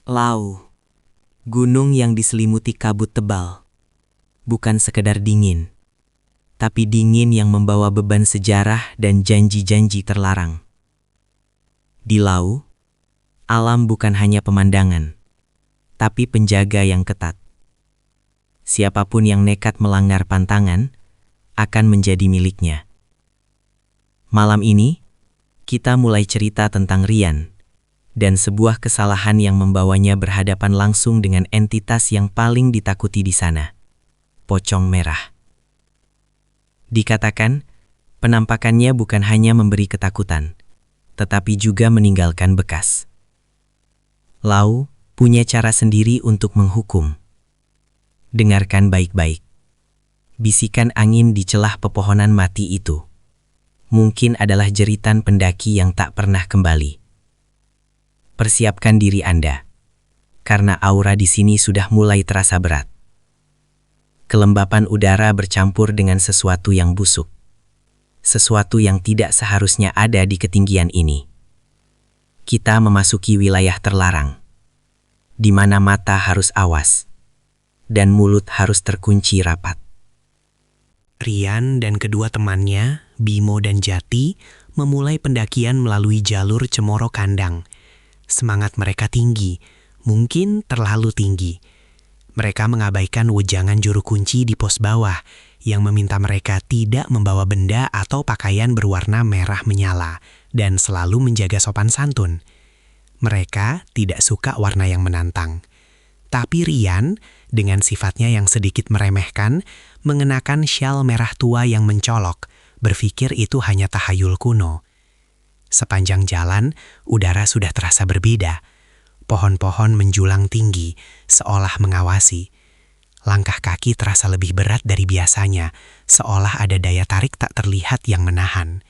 Lau, gunung yang diselimuti kabut tebal. Bukan sekedar dingin, tapi dingin yang membawa beban sejarah dan janji-janji terlarang. Di Lau, alam bukan hanya pemandangan, tapi penjaga yang ketat. Siapapun yang nekat melanggar pantangan akan menjadi miliknya. Malam ini, kita mulai cerita tentang Rian dan sebuah kesalahan yang membawanya berhadapan langsung dengan entitas yang paling ditakuti di sana, pocong merah. Dikatakan, penampakannya bukan hanya memberi ketakutan, tetapi juga meninggalkan bekas. Lau punya cara sendiri untuk menghukum. Dengarkan baik-baik. Bisikan angin di celah pepohonan mati itu mungkin adalah jeritan pendaki yang tak pernah kembali. Persiapkan diri Anda, karena aura di sini sudah mulai terasa berat. Kelembapan udara bercampur dengan sesuatu yang busuk. Sesuatu yang tidak seharusnya ada di ketinggian ini. Kita memasuki wilayah terlarang, di mana mata harus awas, dan mulut harus terkunci rapat. Rian dan kedua temannya, Bimo dan Jati, memulai pendakian melalui jalur Cemoro Kandang. Semangat mereka tinggi, mungkin terlalu tinggi. Mereka mengabaikan wejangan juru kunci di pos bawah yang meminta mereka tidak membawa benda atau pakaian berwarna merah menyala dan selalu menjaga sopan santun. Mereka tidak suka warna yang menantang. Tapi Rian, dengan sifatnya yang sedikit meremehkan, mengenakan syal merah tua yang mencolok, berpikir itu hanya tahayul kuno. Sepanjang jalan, udara sudah terasa berbeda. Pohon-pohon menjulang tinggi, seolah mengawasi. Langkah kaki terasa lebih berat dari biasanya, seolah ada daya tarik tak terlihat yang menahan.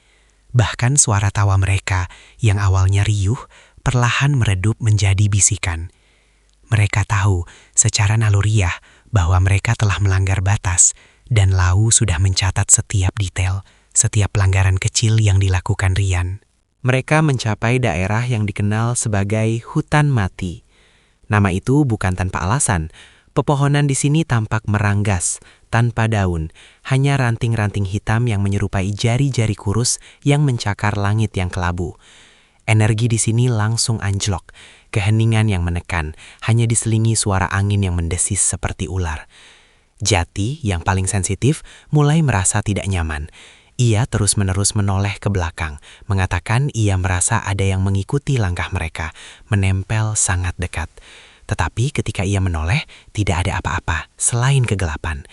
Bahkan suara tawa mereka, yang awalnya riuh, perlahan meredup menjadi bisikan. Mereka tahu secara naluriah bahwa mereka telah melanggar batas, dan Lau sudah mencatat setiap detail, setiap pelanggaran kecil yang dilakukan Rian. Mereka mencapai daerah yang dikenal sebagai hutan mati. Nama itu bukan tanpa alasan. Pepohonan di sini tampak meranggas, tanpa daun, hanya ranting-ranting hitam yang menyerupai jari-jari kurus yang mencakar langit yang kelabu. Energi di sini langsung anjlok, keheningan yang menekan, hanya diselingi suara angin yang mendesis seperti ular. Jati, yang paling sensitif, mulai merasa tidak nyaman. Ia terus-menerus menoleh ke belakang, mengatakan ia merasa ada yang mengikuti langkah mereka, menempel sangat dekat. Tetapi ketika ia menoleh, tidak ada apa-apa selain kegelapan.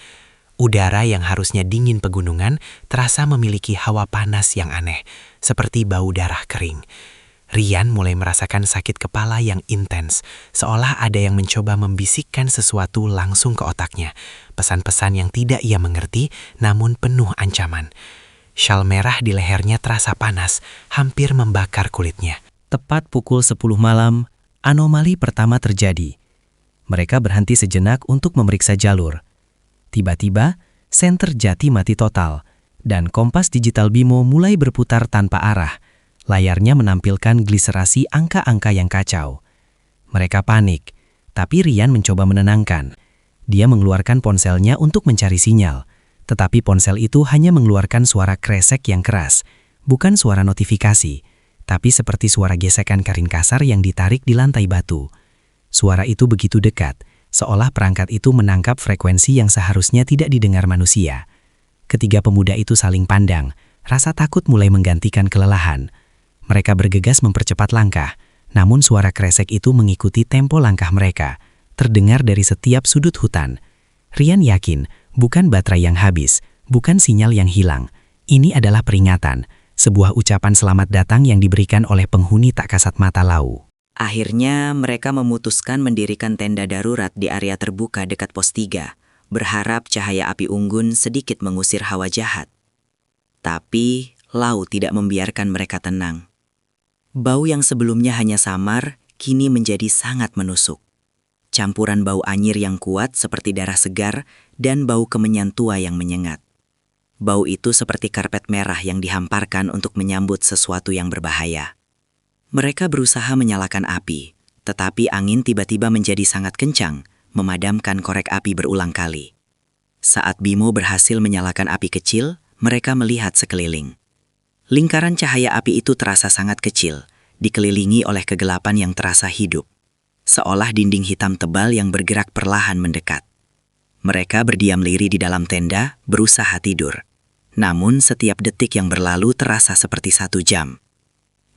Udara yang harusnya dingin pegunungan terasa memiliki hawa panas yang aneh, seperti bau darah kering. Rian mulai merasakan sakit kepala yang intens, seolah ada yang mencoba membisikkan sesuatu langsung ke otaknya. Pesan-pesan yang tidak ia mengerti, namun penuh ancaman. Syal merah di lehernya terasa panas, hampir membakar kulitnya. Tepat pukul 10 malam, anomali pertama terjadi. Mereka berhenti sejenak untuk memeriksa jalur. Tiba-tiba, senter Jati mati total, dan kompas digital Bimo mulai berputar tanpa arah. Layarnya menampilkan gliserasi angka-angka yang kacau. Mereka panik, tapi Rian mencoba menenangkan. Dia mengeluarkan ponselnya untuk mencari sinyal, tetapi ponsel itu hanya mengeluarkan suara kresek yang keras, bukan suara notifikasi, tapi seperti suara gesekan kain kasar yang ditarik di lantai batu. Suara itu begitu dekat, seolah perangkat itu menangkap frekuensi yang seharusnya tidak didengar manusia. Ketiga pemuda itu saling pandang, rasa takut mulai menggantikan kelelahan. Mereka bergegas mempercepat langkah, namun suara kresek itu mengikuti tempo langkah mereka, terdengar dari setiap sudut hutan. Rian yakin, bukan baterai yang habis, bukan sinyal yang hilang. Ini adalah peringatan, sebuah ucapan selamat datang yang diberikan oleh penghuni tak kasat mata Lau. Akhirnya mereka memutuskan mendirikan tenda darurat di area terbuka dekat pos 3, berharap cahaya api unggun sedikit mengusir hawa jahat. Tapi Lau tidak membiarkan mereka tenang. Bau yang sebelumnya hanya samar, kini menjadi sangat menusuk. Campuran bau anyir yang kuat seperti darah segar dan bau kemenyan tua yang menyengat. Bau itu seperti karpet merah yang dihamparkan untuk menyambut sesuatu yang berbahaya. Mereka berusaha menyalakan api, Tetapi angin tiba-tiba menjadi sangat kencang, memadamkan korek api berulang kali. Saat Bimo berhasil menyalakan api kecil, mereka melihat sekeliling. Lingkaran cahaya api itu terasa sangat kecil, dikelilingi oleh kegelapan yang terasa hidup. Seolah dinding hitam tebal yang bergerak perlahan mendekat. Mereka berdiam diri di dalam tenda, berusaha tidur. Namun setiap detik yang berlalu terasa seperti 1 jam.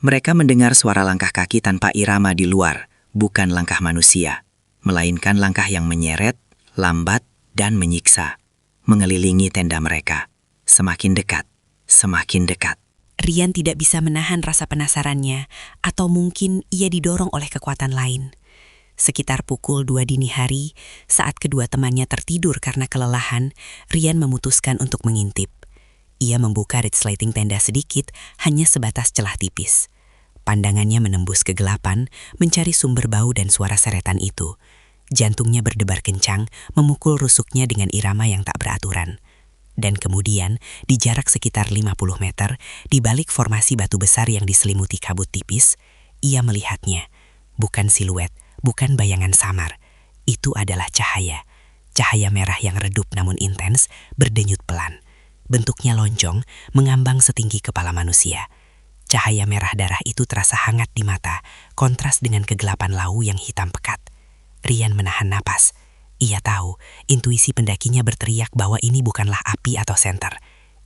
Mereka mendengar suara langkah kaki tanpa irama di luar, bukan langkah manusia, melainkan langkah yang menyeret, lambat, dan menyiksa, mengelilingi tenda mereka. Semakin dekat, semakin dekat. Rian tidak bisa menahan rasa penasarannya, atau mungkin ia didorong oleh kekuatan lain. Sekitar pukul 2 dini hari, saat kedua temannya tertidur karena kelelahan, Rian memutuskan untuk mengintip. Ia membuka resleting tenda sedikit, hanya sebatas celah tipis. Pandangannya menembus kegelapan, mencari sumber bau dan suara seretan itu. Jantungnya berdebar kencang, memukul rusuknya dengan irama yang tak beraturan. Dan kemudian, di jarak sekitar 50 meter, di balik formasi batu besar yang diselimuti kabut tipis, ia melihatnya. Bukan siluet, bukan bayangan samar. Itu adalah cahaya. Cahaya merah yang redup namun intens, berdenyut pelan. Bentuknya lonjong, mengambang setinggi kepala manusia. Cahaya merah darah itu terasa hangat di mata, kontras dengan kegelapan lau yang hitam pekat. Rian menahan napas. Ia tahu, intuisi pendakinya berteriak bahwa ini bukanlah api atau senter.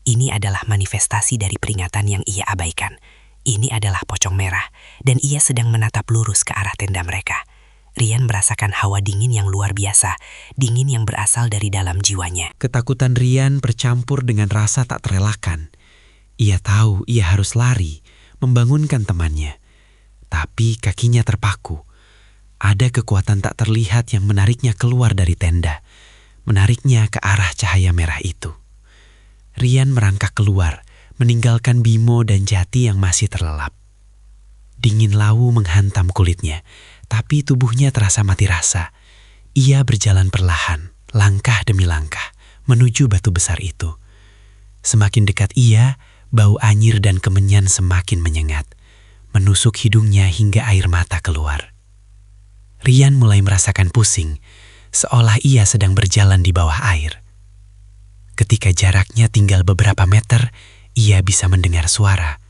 Ini adalah manifestasi dari peringatan yang ia abaikan. Ini adalah pocong merah, dan ia sedang menatap lurus ke arah tenda mereka. Rian merasakan hawa dingin yang luar biasa, dingin yang berasal dari dalam jiwanya. Ketakutan Rian bercampur dengan rasa tak terelakkan. Ia tahu ia harus lari, membangunkan temannya. Tapi kakinya terpaku. Ada kekuatan tak terlihat yang menariknya keluar dari tenda, menariknya ke arah cahaya merah itu. Rian merangkak keluar, meninggalkan Bimo dan Jati yang masih terlelap. Dingin lawu menghantam kulitnya, tapi tubuhnya terasa mati rasa. Ia berjalan perlahan, langkah demi langkah, menuju batu besar itu. Semakin dekat ia, bau anyir dan kemenyan semakin menyengat, menusuk hidungnya hingga air mata keluar. Rian mulai merasakan pusing, seolah ia sedang berjalan di bawah air. Ketika jaraknya tinggal beberapa meter, ia bisa mendengar suara.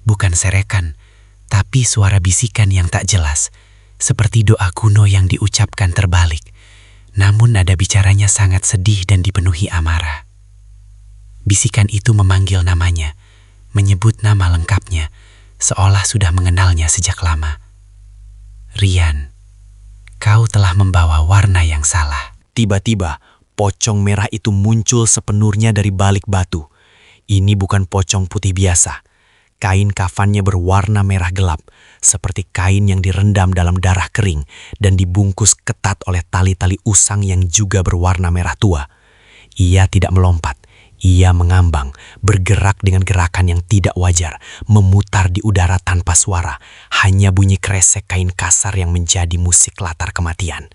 Bukan serekan, tapi suara bisikan yang tak jelas, seperti doa kuno yang diucapkan terbalik. Namun nada bicaranya sangat sedih dan dipenuhi amarah. Bisikan itu memanggil namanya, menyebut nama lengkapnya, seolah sudah mengenalnya sejak lama. Rian. Kau telah membawa warna yang salah. Tiba-tiba, pocong merah itu muncul sepenuhnya dari balik batu. Ini bukan pocong putih biasa. Kain kafannya berwarna merah gelap, seperti kain yang direndam dalam darah kering dan dibungkus ketat oleh tali-tali usang yang juga berwarna merah tua. Ia tidak melompat. Ia mengambang, bergerak dengan gerakan yang tidak wajar, memutar di udara tanpa suara, hanya bunyi kresek kain kasar yang menjadi musik latar kematian.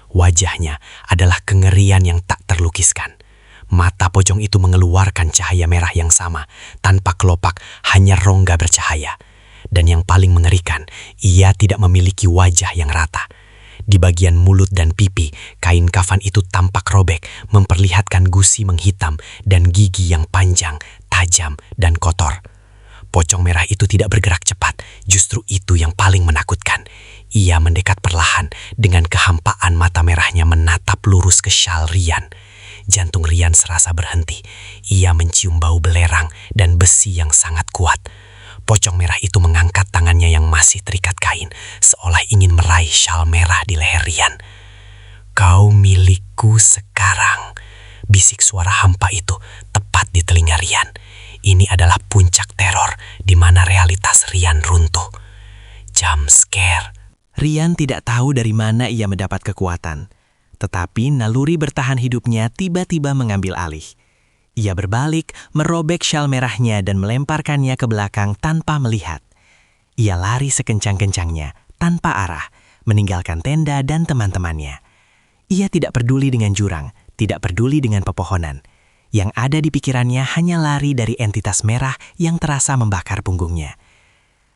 Wajahnya adalah kengerian yang tak terlukiskan. Mata pocong itu mengeluarkan cahaya merah yang sama, tanpa kelopak, hanya rongga bercahaya. Dan yang paling mengerikan, ia tidak memiliki wajah yang rata. Di bagian mulut dan pipi, kain kafan itu tampak robek, memperlihatkan gusi menghitam dan gigi yang panjang, tajam, dan kotor. Pocong merah itu tidak bergerak cepat, justru itu yang paling menakutkan. Ia mendekat perlahan, dengan kehampaan mata merahnya menatap lurus ke syal Rian. Jantung Rian serasa berhenti. Ia mencium bau belerang dan besi yang sangat kuat. Pocong merah itu mengangkat tangannya yang masih terikat kain, seolah ingin meraih syal merah di leher Rian. Kau milikku sekarang, bisik suara hampa itu tepat di telinga Rian. Ini adalah puncak teror di mana realitas Rian runtuh. Jump scare. Rian tidak tahu dari mana ia mendapat kekuatan, tetapi naluri bertahan hidupnya tiba-tiba mengambil alih. Ia berbalik, merobek syal merahnya dan melemparkannya ke belakang tanpa melihat. Ia lari sekencang-kencangnya, tanpa arah, meninggalkan tenda dan teman-temannya. Ia tidak peduli dengan jurang, tidak peduli dengan pepohonan. Yang ada di pikirannya hanya lari dari entitas merah yang terasa membakar punggungnya.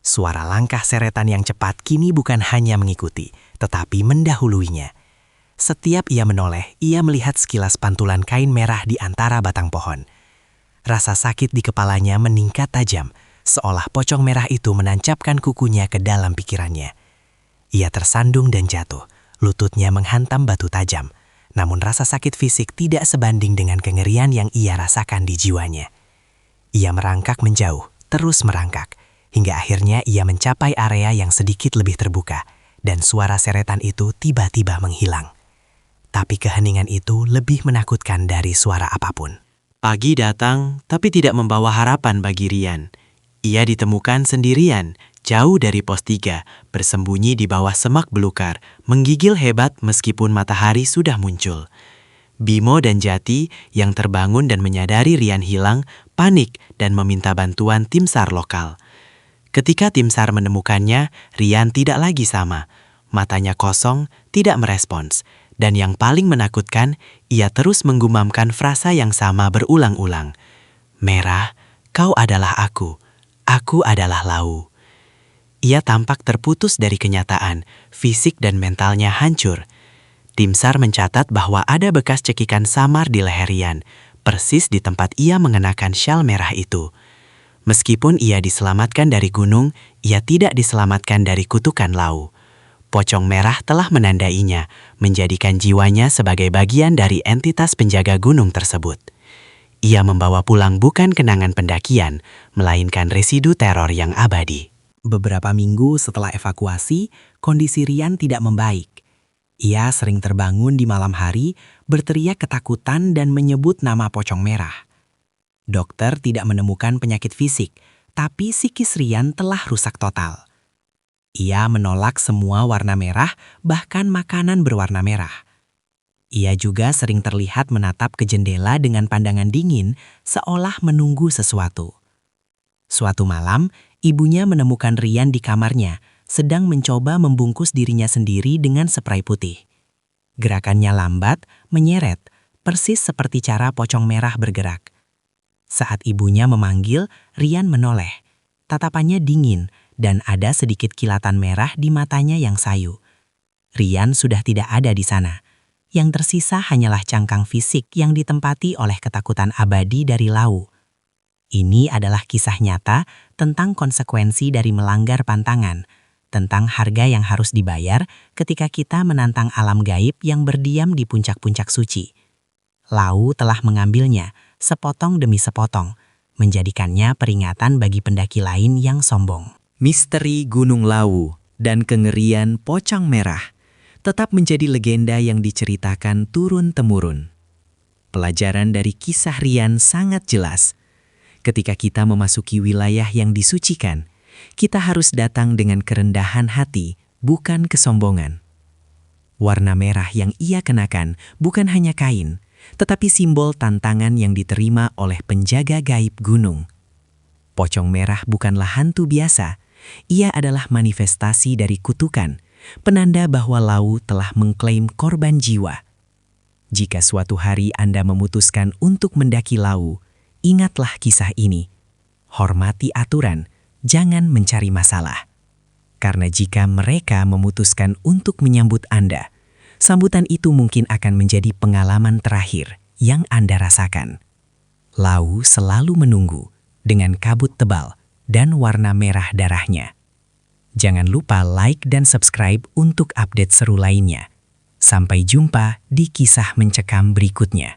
Suara langkah seretan yang cepat kini bukan hanya mengikuti, tetapi mendahuluinya. Setiap ia menoleh, ia melihat sekilas pantulan kain merah di antara batang pohon. Rasa sakit di kepalanya meningkat tajam, seolah pocong merah itu menancapkan kukunya ke dalam pikirannya. Ia tersandung dan jatuh, lututnya menghantam batu tajam. Namun rasa sakit fisik tidak sebanding dengan kengerian yang ia rasakan di jiwanya. Ia merangkak menjauh, terus merangkak, hingga akhirnya ia mencapai area yang sedikit lebih terbuka, dan suara seretan itu tiba-tiba menghilang. Tapi keheningan itu lebih menakutkan dari suara apapun. Pagi datang, tapi tidak membawa harapan bagi Rian. Ia ditemukan sendirian, jauh dari pos 3, bersembunyi di bawah semak belukar, menggigil hebat meskipun matahari sudah muncul. Bimo dan Jati yang terbangun dan menyadari Rian hilang, panik dan meminta bantuan tim SAR lokal. Ketika tim SAR menemukannya, Rian tidak lagi sama. Matanya kosong, tidak merespons. Dan yang paling menakutkan, ia terus menggumamkan frasa yang sama berulang-ulang. Merah, kau adalah aku adalah Lau. Ia tampak terputus dari kenyataan, fisik dan mentalnya hancur. Tim SAR mencatat bahwa ada bekas cekikan samar di leher Rian, persis di tempat ia mengenakan syal merah itu. Meskipun ia diselamatkan dari gunung, ia tidak diselamatkan dari kutukan Lau. Pocong merah telah menandainya, menjadikan jiwanya sebagai bagian dari entitas penjaga gunung tersebut. Ia membawa pulang bukan kenangan pendakian, melainkan residu teror yang abadi. Beberapa minggu setelah evakuasi, kondisi Rian tidak membaik. Ia sering terbangun di malam hari, berteriak ketakutan dan menyebut nama pocong merah. Dokter tidak menemukan penyakit fisik, tapi psikis Rian telah rusak total. Ia menolak semua warna merah, bahkan makanan berwarna merah. Ia juga sering terlihat menatap ke jendela dengan pandangan dingin, seolah menunggu sesuatu. Suatu malam, ibunya menemukan Rian di kamarnya, sedang mencoba membungkus dirinya sendiri dengan spray putih. Gerakannya lambat, menyeret, persis seperti cara pocong merah bergerak. Saat ibunya memanggil, Rian menoleh. Tatapannya dingin dan ada sedikit kilatan merah di matanya yang sayu. Rian sudah tidak ada di sana. Yang tersisa hanyalah cangkang fisik yang ditempati oleh ketakutan abadi dari Lau. Ini adalah kisah nyata tentang konsekuensi dari melanggar pantangan, tentang harga yang harus dibayar ketika kita menantang alam gaib yang berdiam di puncak-puncak suci. Lau telah mengambilnya, sepotong demi sepotong, menjadikannya peringatan bagi pendaki lain yang sombong. Misteri Gunung Lawu dan kengerian pocong merah tetap menjadi legenda yang diceritakan turun-temurun. Pelajaran dari kisah Rian sangat jelas. Ketika kita memasuki wilayah yang disucikan, kita harus datang dengan kerendahan hati, bukan kesombongan. Warna merah yang ia kenakan bukan hanya kain, tetapi simbol tantangan yang diterima oleh penjaga gaib gunung. Pocong merah bukanlah hantu biasa, ia adalah manifestasi dari kutukan, penanda bahwa Lau telah mengklaim korban jiwa. Jika suatu hari Anda memutuskan untuk mendaki Lau, ingatlah kisah ini. Hormati aturan, jangan mencari masalah. Karena jika mereka memutuskan untuk menyambut Anda, sambutan itu mungkin akan menjadi pengalaman terakhir yang Anda rasakan. Lau selalu menunggu dengan kabut tebal dan warna merah darahnya. Jangan lupa like dan subscribe untuk update seru lainnya. Sampai jumpa di kisah mencekam berikutnya.